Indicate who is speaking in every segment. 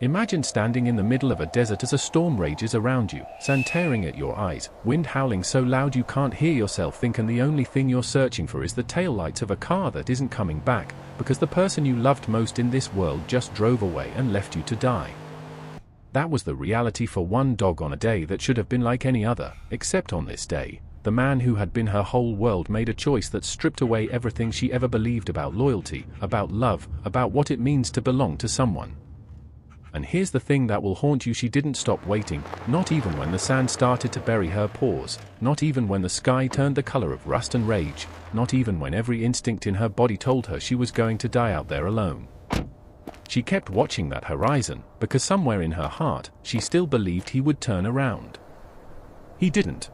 Speaker 1: Imagine standing in the middle of a desert as a storm rages around you, sand tearing at your eyes, wind howling so loud you can't hear yourself think, and the only thing you're searching for is the taillights of a car that isn't coming back, because the person you loved most in this world just drove away and left you to die. That was the reality for one dog on a day that should have been like any other, except on this day, the man who had been her whole world made a choice that stripped away everything she ever believed about loyalty, about love, about what it means to belong to someone. And here's the thing that will haunt you: she didn't stop waiting, not even when the sand started to bury her paws, not even when the sky turned the color of rust and rage, not even when every instinct in her body told her she was going to die out there alone. She kept watching that horizon, because somewhere in her heart, she still believed he would turn around. He didn't.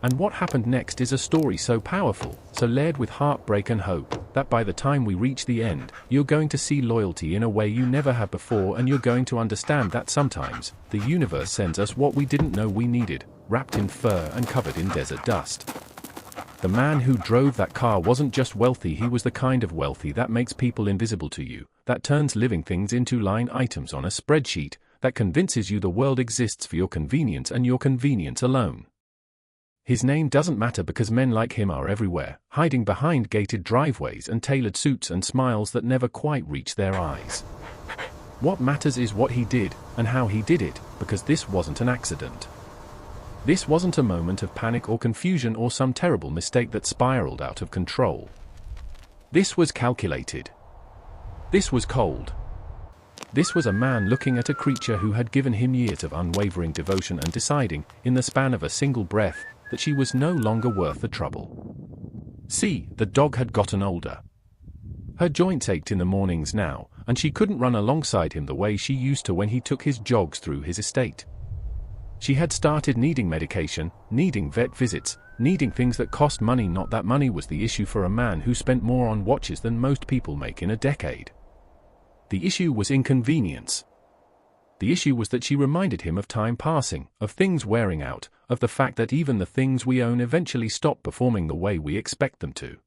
Speaker 1: And what happened next is a story so powerful, so layered with heartbreak and hope, that by the time we reach the end, you're going to see loyalty in a way you never have before, and you're going to understand that sometimes, the universe sends us what we didn't know we needed, wrapped in fur and covered in desert dust. The man who drove that car wasn't just wealthy, he was the kind of wealthy that makes people invisible to you, that turns living things into line items on a spreadsheet, that convinces you the world exists for your convenience and your convenience alone. His name doesn't matter because men like him are everywhere, hiding behind gated driveways and tailored suits and smiles that never quite reach their eyes. What matters is what he did, and how he did it, because this wasn't an accident. This wasn't a moment of panic or confusion or some terrible mistake that spiraled out of control. This was calculated. This was cold. This was a man looking at a creature who had given him years of unwavering devotion and deciding, in the span of a single breath, that she was no longer worth the trouble. See, the dog had gotten older. Her joints ached in the mornings now, and she couldn't run alongside him the way she used to when he took his jogs through his estate. She had started needing medication, needing vet visits, needing things that cost money. Not that money was the issue for a man who spent more on watches than most people make in a decade. The issue was inconvenience. The issue was that she reminded him of time passing, of things wearing out, of the fact that even the things we own eventually stop performing the way we expect them to.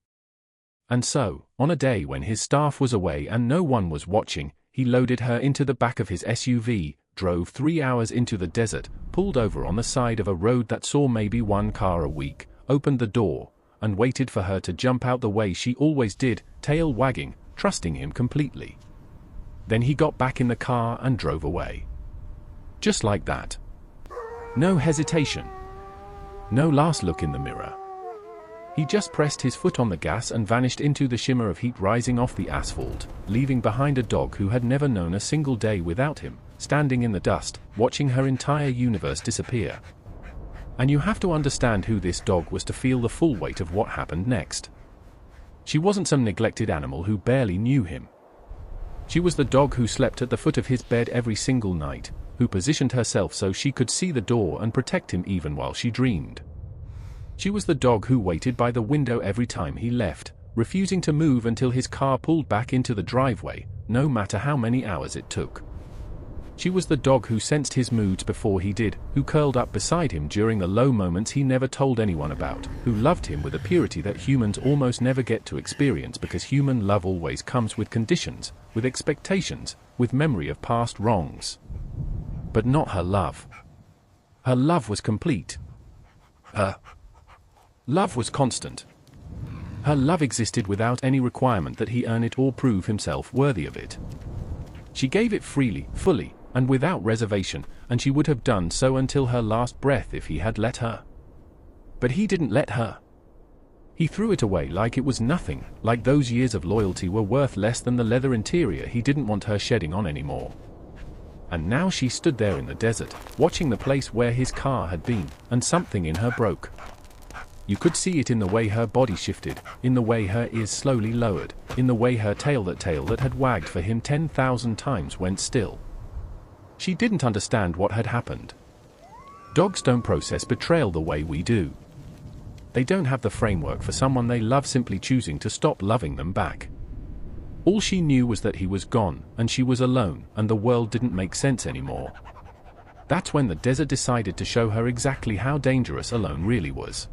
Speaker 1: And so, on a day when his staff was away and no one was watching, he loaded her into the back of his SUV, drove 3 hours into the desert, pulled over on the side of a road that saw maybe one car a week, opened the door, and waited for her to jump out the way she always did, tail wagging, trusting him completely. Then he got back in the car and drove away. Just like that. No hesitation. No last look in the mirror. He just pressed his foot on the gas and vanished into the shimmer of heat rising off the asphalt, leaving behind a dog who had never known a single day without him, standing in the dust, watching her entire universe disappear. And you have to understand who this dog was to feel the full weight of what happened next. She wasn't some neglected animal who barely knew him. She was the dog who slept at the foot of his bed every single night, who positioned herself so she could see the door and protect him even while she dreamed. She was the dog who waited by the window every time he left, refusing to move until his car pulled back into the driveway, no matter how many hours it took. She was the dog who sensed his moods before he did, who curled up beside him during the low moments he never told anyone about, who loved him with a purity that humans almost never get to experience because human love always comes with conditions, with expectations, with memory of past wrongs. But not her love. Her love was complete. Her love was constant. Her love existed without any requirement that he earn it or prove himself worthy of it. She gave it freely, fully, and without reservation, and she would have done so until her last breath if he had let her. But he didn't let her. He threw it away like it was nothing, like those years of loyalty were worth less than the leather interior he didn't want her shedding on anymore. And now she stood there in the desert, watching the place where his car had been, and something in her broke. You could see it in the way her body shifted, in the way her ears slowly lowered, in the way her tail that had wagged for him 10,000 times went still. She didn't understand what had happened. Dogs don't process betrayal the way we do. They don't have the framework for someone they love simply choosing to stop loving them back. All she knew was that he was gone, and she was alone, and the world didn't make sense anymore. That's when the desert decided to show her exactly how dangerous alone really was.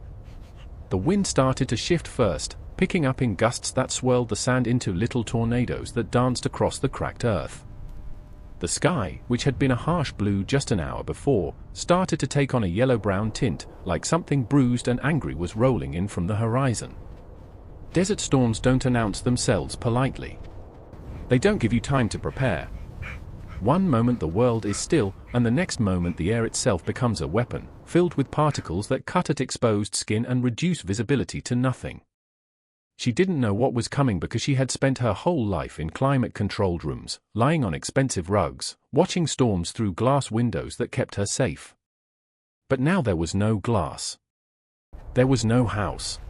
Speaker 1: The wind started to shift first, picking up in gusts that swirled the sand into little tornadoes that danced across the cracked earth. The sky, which had been a harsh blue just an hour before, started to take on a yellow-brown tint, like something bruised and angry was rolling in from the horizon. Desert storms don't announce themselves politely. They don't give you time to prepare. One moment the world is still, and the next moment the air itself becomes a weapon, filled with particles that cut at exposed skin and reduce visibility to nothing. She didn't know what was coming because she had spent her whole life in climate-controlled rooms, lying on expensive rugs, watching storms through glass windows that kept her safe. But now there was no glass. There was no house.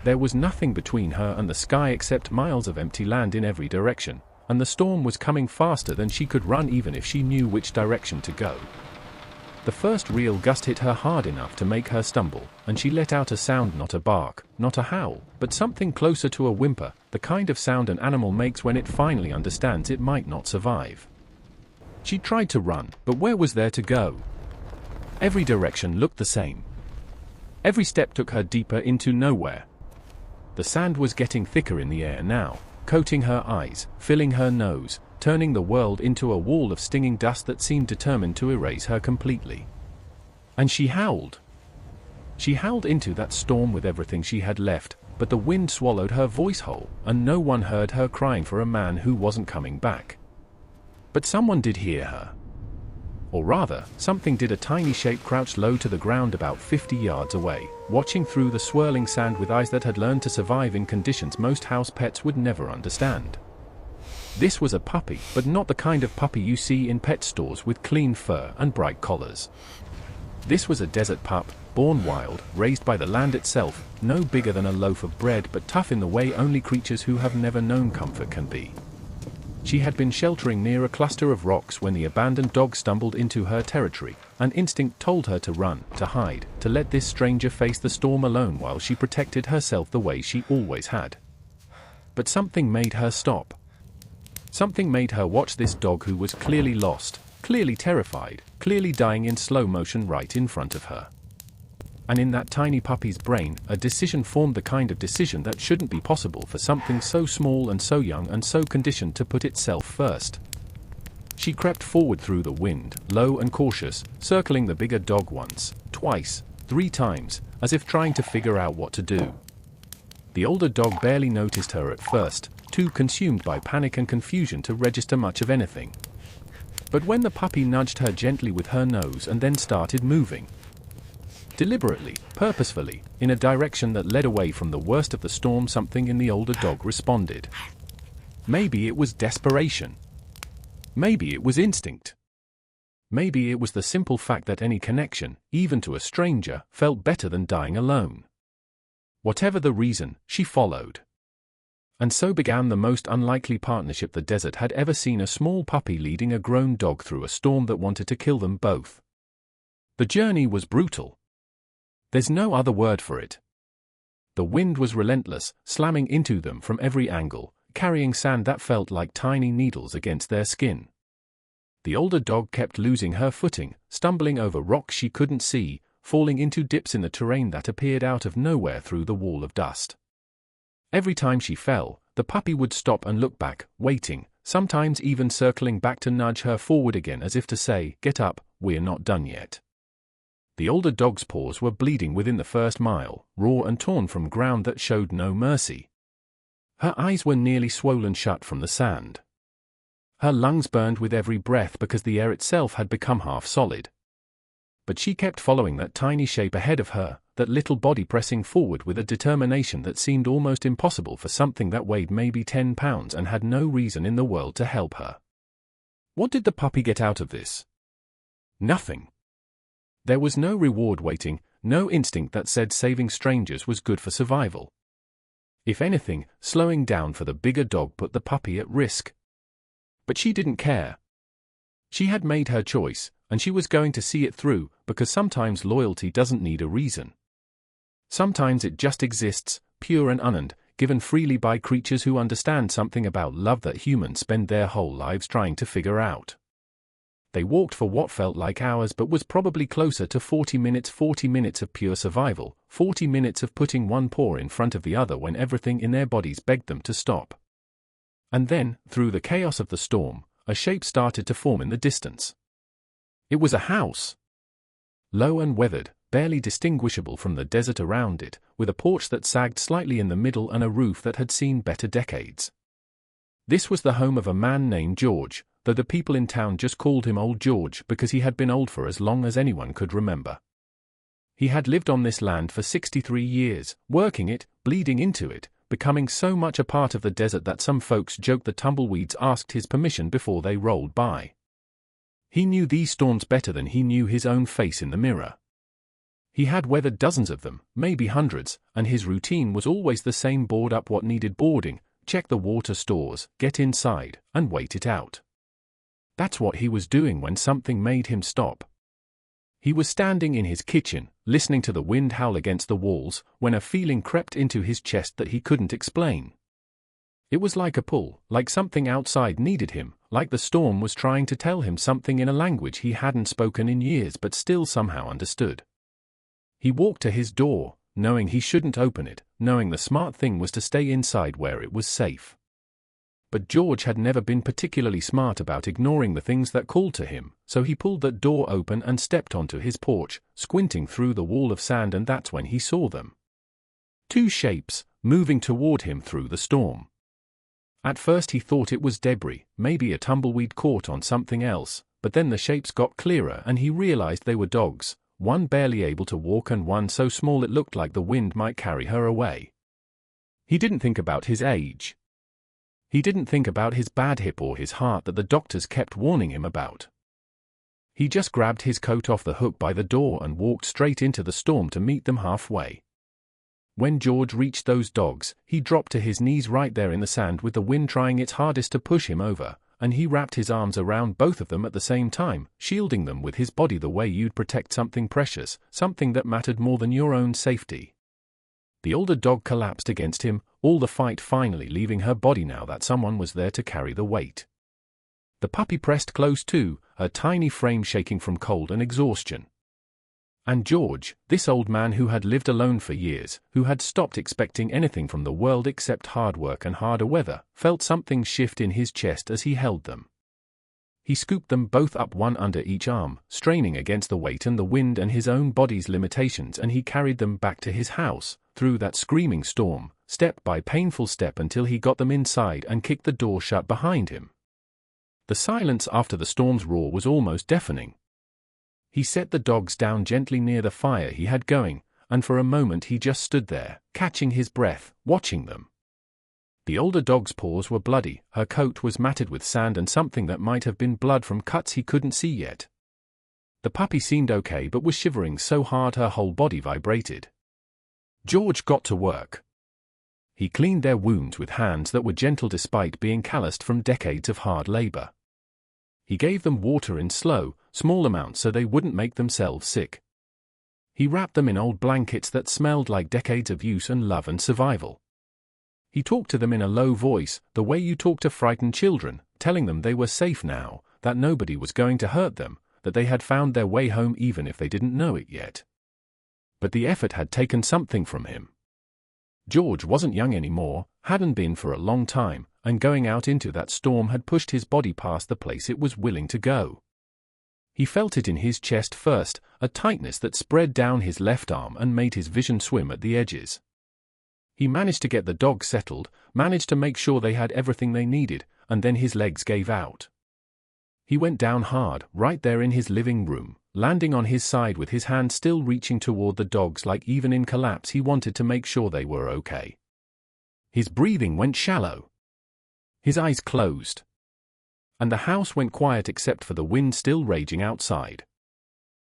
Speaker 1: There was nothing between her and the sky except miles of empty land in every direction, and the storm was coming faster than she could run even if she knew which direction to go. The first real gust hit her hard enough to make her stumble, and she let out a sound, not a bark, not a howl, but something closer to a whimper, the kind of sound an animal makes when it finally understands it might not survive. She tried to run, but where was there to go? Every direction looked the same. Every step took her deeper into nowhere. The sand was getting thicker in the air now, coating her eyes, filling her nose, turning the world into a wall of stinging dust that seemed determined to erase her completely. And she howled. She howled into that storm with everything she had left, but the wind swallowed her voice whole, and no one heard her crying for a man who wasn't coming back. But someone did hear her. Or rather, something did. A tiny shape crouched low to the ground about 50 yards away, watching through the swirling sand with eyes that had learned to survive in conditions most house pets would never understand. This was a puppy, but not the kind of puppy you see in pet stores with clean fur and bright collars. This was a desert pup, born wild, raised by the land itself, no bigger than a loaf of bread but tough in the way only creatures who have never known comfort can be. She had been sheltering near a cluster of rocks when the abandoned dog stumbled into her territory, and instinct told her to run, to hide, to let this stranger face the storm alone while she protected herself the way she always had. But something made her stop. Something made her watch this dog who was clearly lost, clearly terrified, clearly dying in slow motion right in front of her. And in that tiny puppy's brain, a decision formed, the kind of decision that shouldn't be possible for something so small and so young and so conditioned to put itself first. She crept forward through the wind, low and cautious, circling the bigger dog once, twice, 3 times, as if trying to figure out what to do. The older dog barely noticed her at first, too consumed by panic and confusion to register much of anything. But when the puppy nudged her gently with her nose and then started moving, deliberately, purposefully, in a direction that led away from the worst of the storm, something in the older dog responded. Maybe it was desperation. Maybe it was instinct. Maybe it was the simple fact that any connection, even to a stranger, felt better than dying alone. Whatever the reason, she followed. And so began the most unlikely partnership the desert had ever seen: a small puppy leading a grown dog through a storm that wanted to kill them both. The journey was brutal. There's no other word for it. The wind was relentless, slamming into them from every angle, carrying sand that felt like tiny needles against their skin. The older dog kept losing her footing, stumbling over rocks she couldn't see, falling into dips in the terrain that appeared out of nowhere through the wall of dust. Every time she fell, the puppy would stop and look back, waiting, sometimes even circling back to nudge her forward again as if to say, "Get up, we're not done yet." The older dog's paws were bleeding within the first mile, raw and torn from ground that showed no mercy. Her eyes were nearly swollen shut from the sand. Her lungs burned with every breath because the air itself had become half solid. But she kept following that tiny shape ahead of her, that little body pressing forward with a determination that seemed almost impossible for something that weighed maybe 10 pounds and had no reason in the world to help her. What did the puppy get out of this? Nothing. There was no reward waiting, no instinct that said saving strangers was good for survival. If anything, slowing down for the bigger dog put the puppy at risk. But she didn't care. She had made her choice, and she was going to see it through, because sometimes loyalty doesn't need a reason. Sometimes it just exists, pure and unearned, given freely by creatures who understand something about love that humans spend their whole lives trying to figure out. They walked for what felt like hours but was probably closer to 40 minutes of pure survival, 40 minutes of putting one paw in front of the other when everything in their bodies begged them to stop. And then, through the chaos of the storm, a shape started to form in the distance. It was a house. Low and weathered, barely distinguishable from the desert around it, with a porch that sagged slightly in the middle and a roof that had seen better decades. This was the home of a man named George, though the people in town just called him Old George because he had been old for as long as anyone could remember. He had lived on this land for 63 years, working it, bleeding into it, becoming so much a part of the desert that some folks joked the tumbleweeds asked his permission before they rolled by. He knew these storms better than he knew his own face in the mirror. He had weathered dozens of them, maybe hundreds, and his routine was always the same: board up what needed boarding, check the water stores, get inside, and wait it out. That's what he was doing when something made him stop. He was standing in his kitchen, listening to the wind howl against the walls, when a feeling crept into his chest that he couldn't explain. It was like a pull, like something outside needed him, like the storm was trying to tell him something in a language he hadn't spoken in years but still somehow understood. He walked to his door, knowing he shouldn't open it, knowing the smart thing was to stay inside where it was safe. But George had never been particularly smart about ignoring the things that called to him, so he pulled that door open and stepped onto his porch, squinting through the wall of sand, and that's when he saw them. Two shapes, moving toward him through the storm. At first he thought it was debris, maybe a tumbleweed caught on something else, but then the shapes got clearer and he realized they were dogs, one barely able to walk and one so small it looked like the wind might carry her away. He didn't think about his age. He didn't think about his bad hip or his heart that the doctors kept warning him about. He just grabbed his coat off the hook by the door and walked straight into the storm to meet them halfway. When George reached those dogs, he dropped to his knees right there in the sand with the wind trying its hardest to push him over, and he wrapped his arms around both of them at the same time, shielding them with his body the way you'd protect something precious, something that mattered more than your own safety. The older dog collapsed against him, all the fight finally leaving her body now that someone was there to carry the weight. The puppy pressed close too, her tiny frame shaking from cold and exhaustion. And George, this old man who had lived alone for years, who had stopped expecting anything from the world except hard work and harder weather, felt something shift in his chest as he held them. He scooped them both up, one under each arm, straining against the weight and the wind and his own body's limitations, and he carried them back to his house, through that screaming storm, step by painful step until he got them inside and kicked the door shut behind him. The silence after the storm's roar was almost deafening. He set the dogs down gently near the fire he had going, and for a moment he just stood there, catching his breath, watching them. The older dog's paws were bloody, her coat was matted with sand and something that might have been blood from cuts he couldn't see yet. The puppy seemed okay but was shivering so hard her whole body vibrated. George got to work. He cleaned their wounds with hands that were gentle despite being calloused from decades of hard labor. He gave them water in slow, small amounts so they wouldn't make themselves sick. He wrapped them in old blankets that smelled like decades of use and love and survival. He talked to them in a low voice, the way you talk to frightened children, telling them they were safe now, that nobody was going to hurt them, that they had found their way home even if they didn't know it yet. But the effort had taken something from him. George wasn't young anymore, hadn't been for a long time, and going out into that storm had pushed his body past the place it was willing to go. He felt it in his chest first, a tightness that spread down his left arm and made his vision swim at the edges. He managed to get the dogs settled, managed to make sure they had everything they needed, and then his legs gave out. He went down hard, right there in his living room, landing on his side with his hand still reaching toward the dogs like even in collapse he wanted to make sure they were okay. His breathing went shallow. His eyes closed. And the house went quiet except for the wind still raging outside.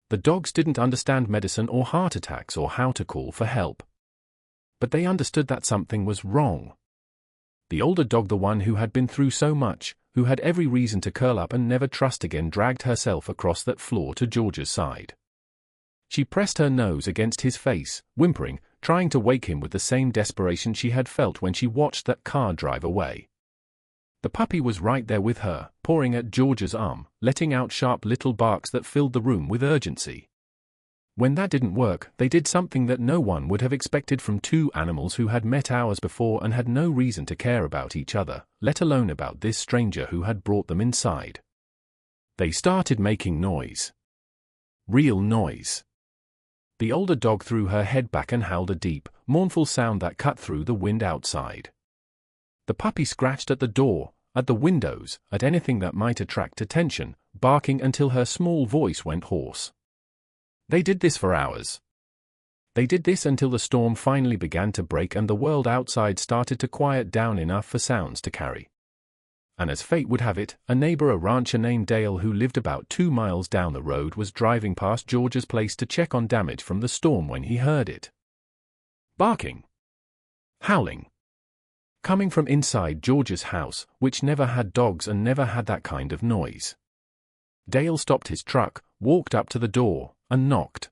Speaker 1: The dogs didn't understand medicine or heart attacks or how to call for help. But they understood that something was wrong. The older dog, the one who had been through so much, who had every reason to curl up and never trust again, dragged herself across that floor to George's side. She pressed her nose against his face, whimpering, trying to wake him with the same desperation she had felt when she watched that car drive away. The puppy was right there with her, pawing at George's arm, letting out sharp little barks that filled the room with urgency. When that didn't work, they did something that no one would have expected from two animals who had met hours before and had no reason to care about each other, let alone about this stranger who had brought them inside. They started making noise. Real noise. The older dog threw her head back and howled a deep, mournful sound that cut through the wind outside. The puppy scratched at the door, at the windows, at anything that might attract attention, barking until her small voice went hoarse. They did this for hours. They did this until the storm finally began to break and the world outside started to quiet down enough for sounds to carry. And as fate would have it, a neighbor, a rancher named Dale who lived about 2 miles down the road, was driving past George's place to check on damage from the storm when he heard it. Barking. Howling. Coming from inside George's house, which never had dogs and never had that kind of noise. Dale stopped his truck, walked up to the door, and knocked.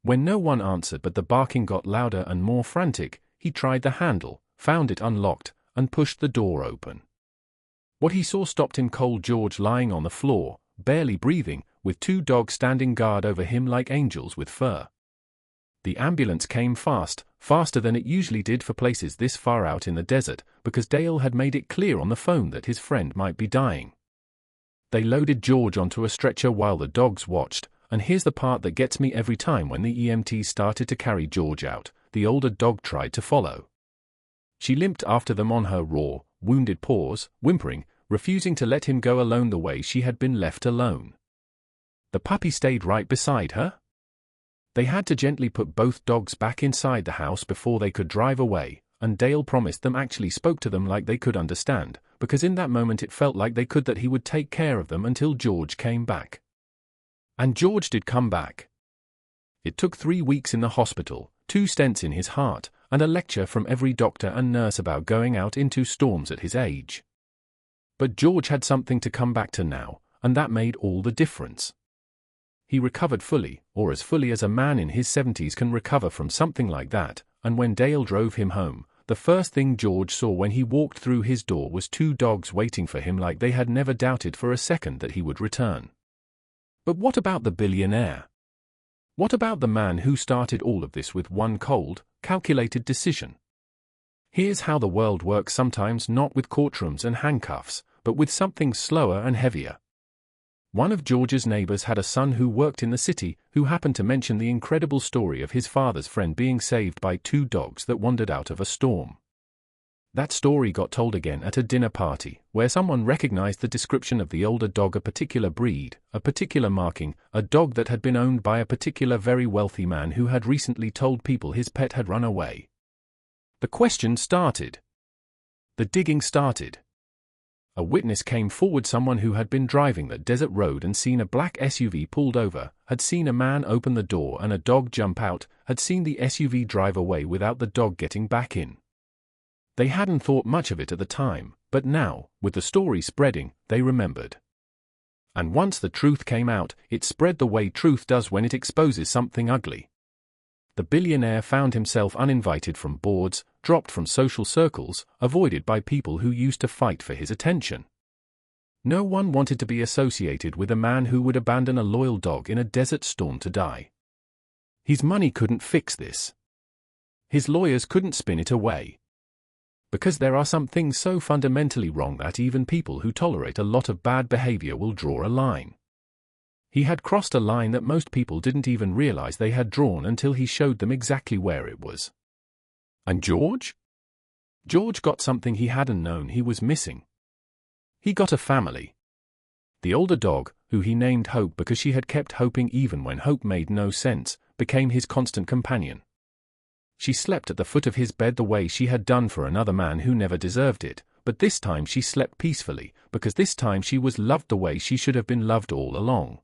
Speaker 1: When no one answered but the barking got louder and more frantic, he tried the handle, found it unlocked, and pushed the door open. What he saw stopped him cold. George lying on the floor, barely breathing, with 2 dogs standing guard over him like angels with fur. The ambulance came fast, faster than it usually did for places this far out in the desert, because Dale had made it clear on the phone that his friend might be dying. They loaded George onto a stretcher while the dogs watched, and here's the part that gets me every time. When the EMTs started to carry George out, the older dog tried to follow. She limped after them on her raw, wounded paws, whimpering, refusing to let him go alone the way she had been left alone. The puppy stayed right beside her. They had to gently put both dogs back inside the house before they could drive away, and Dale promised them, actually spoke to them like they could understand, because in that moment it felt like they could, that he would take care of them until George came back. And George did come back. It took 3 weeks in the hospital, 2 stents in his heart, and a lecture from every doctor and nurse about going out into storms at his age. But George had something to come back to now, and that made all the difference. He recovered fully, or as fully as a man in his 70s can recover from something like that, and when Dale drove him home, the first thing George saw when he walked through his door was 2 dogs waiting for him like they had never doubted for a second that he would return. But what about the billionaire? What about the man who started all of this with one cold, calculated decision? Here's how the world works sometimes, not with courtrooms and handcuffs, but with something slower and heavier. One of George's neighbors had a son who worked in the city, who happened to mention the incredible story of his father's friend being saved by 2 dogs that wandered out of a storm. That story got told again at a dinner party, where someone recognized the description of the older dog, a particular breed, a particular marking, a dog that had been owned by a particular very wealthy man who had recently told people his pet had run away. The question started. The digging started. A witness came forward, someone who had been driving that desert road and seen a black SUV pulled over, had seen a man open the door and a dog jump out, had seen the SUV drive away without the dog getting back in. They hadn't thought much of it at the time, but now, with the story spreading, they remembered. And once the truth came out, it spread the way truth does when it exposes something ugly. The billionaire found himself uninvited from boards, dropped from social circles, avoided by people who used to fight for his attention. No one wanted to be associated with a man who would abandon a loyal dog in a desert storm to die. His money couldn't fix this. His lawyers couldn't spin it away. Because there are some things so fundamentally wrong that even people who tolerate a lot of bad behavior will draw a line. He had crossed a line that most people didn't even realize they had drawn until he showed them exactly where it was. And George? George got something he hadn't known he was missing. He got a family. The older dog, who he named Hope because she had kept hoping even when hope made no sense, became his constant companion. She slept at the foot of his bed the way she had done for another man who never deserved it, but this time she slept peacefully, because this time she was loved the way she should have been loved all along.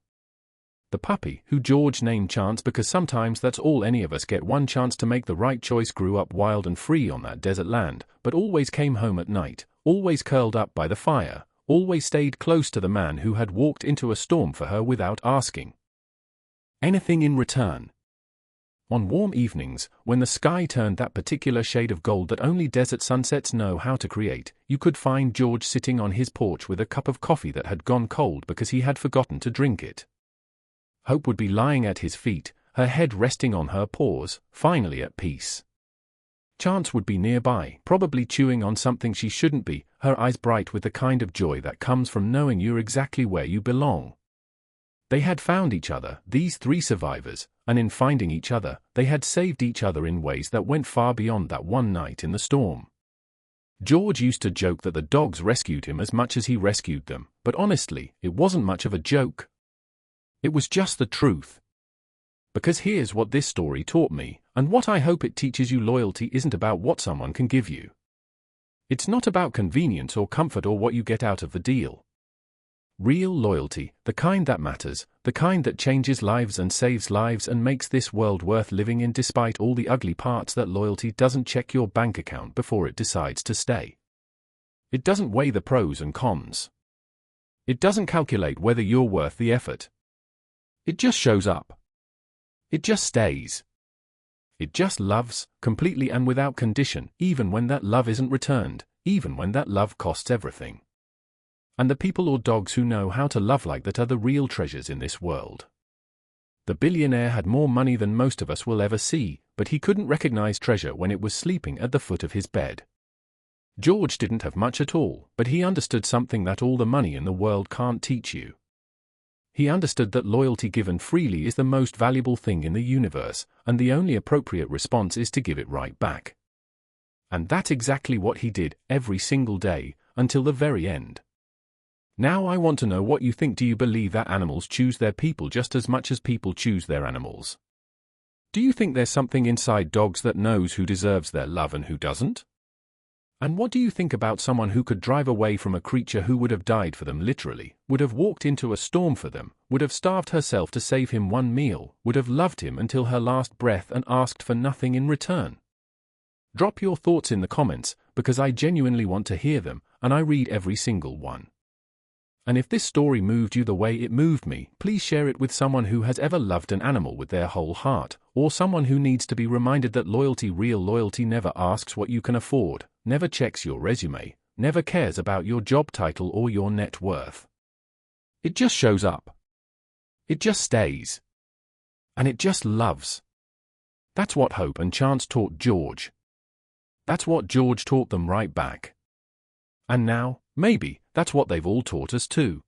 Speaker 1: The puppy, who George named Chance because sometimes that's all any of us get, one chance to make the right choice, grew up wild and free on that desert land, but always came home at night, always curled up by the fire, always stayed close to the man who had walked into a storm for her without asking anything in return. On warm evenings, when the sky turned that particular shade of gold that only desert sunsets know how to create, you could find George sitting on his porch with a cup of coffee that had gone cold because he had forgotten to drink it. Hope would be lying at his feet, her head resting on her paws, finally at peace. Chance would be nearby, probably chewing on something she shouldn't be, her eyes bright with the kind of joy that comes from knowing you're exactly where you belong. They had found each other, these three survivors, and in finding each other, they had saved each other in ways that went far beyond that one night in the storm. George used to joke that the dogs rescued him as much as he rescued them, but honestly, it wasn't much of a joke. It was just the truth. Because here's what this story taught me, and what I hope it teaches you: loyalty isn't about what someone can give you. It's not about convenience or comfort or what you get out of the deal. Real loyalty, the kind that matters, the kind that changes lives and saves lives and makes this world worth living in despite all the ugly parts, that loyalty doesn't check your bank account before it decides to stay. It doesn't weigh the pros and cons. It doesn't calculate whether you're worth the effort. It just shows up. It just stays. It just loves, completely and without condition, even when that love isn't returned, even when that love costs everything. And the people or dogs who know how to love like that are the real treasures in this world. The billionaire had more money than most of us will ever see, but he couldn't recognize treasure when it was sleeping at the foot of his bed. George didn't have much at all, but he understood something that all the money in the world can't teach you. He understood that loyalty given freely is the most valuable thing in the universe, and the only appropriate response is to give it right back. And that's exactly what he did, every single day, until the very end. Now I want to know what you think. Do you believe that animals choose their people just as much as people choose their animals? Do you think there's something inside dogs that knows who deserves their love and who doesn't? And what do you think about someone who could drive away from a creature who would have died for them literally, would have walked into a storm for them, would have starved herself to save him one meal, would have loved him until her last breath and asked for nothing in return? Drop your thoughts in the comments, because I genuinely want to hear them, and I read every single one. And if this story moved you the way it moved me, please share it with someone who has ever loved an animal with their whole heart, or someone who needs to be reminded that loyalty, real loyalty, never asks what you can afford, never checks your resume, never cares about your job title or your net worth. It just shows up. It just stays. And it just loves. That's what Hope and Chance taught George. That's what George taught them right back. And now, maybe, that's what they've all taught us too.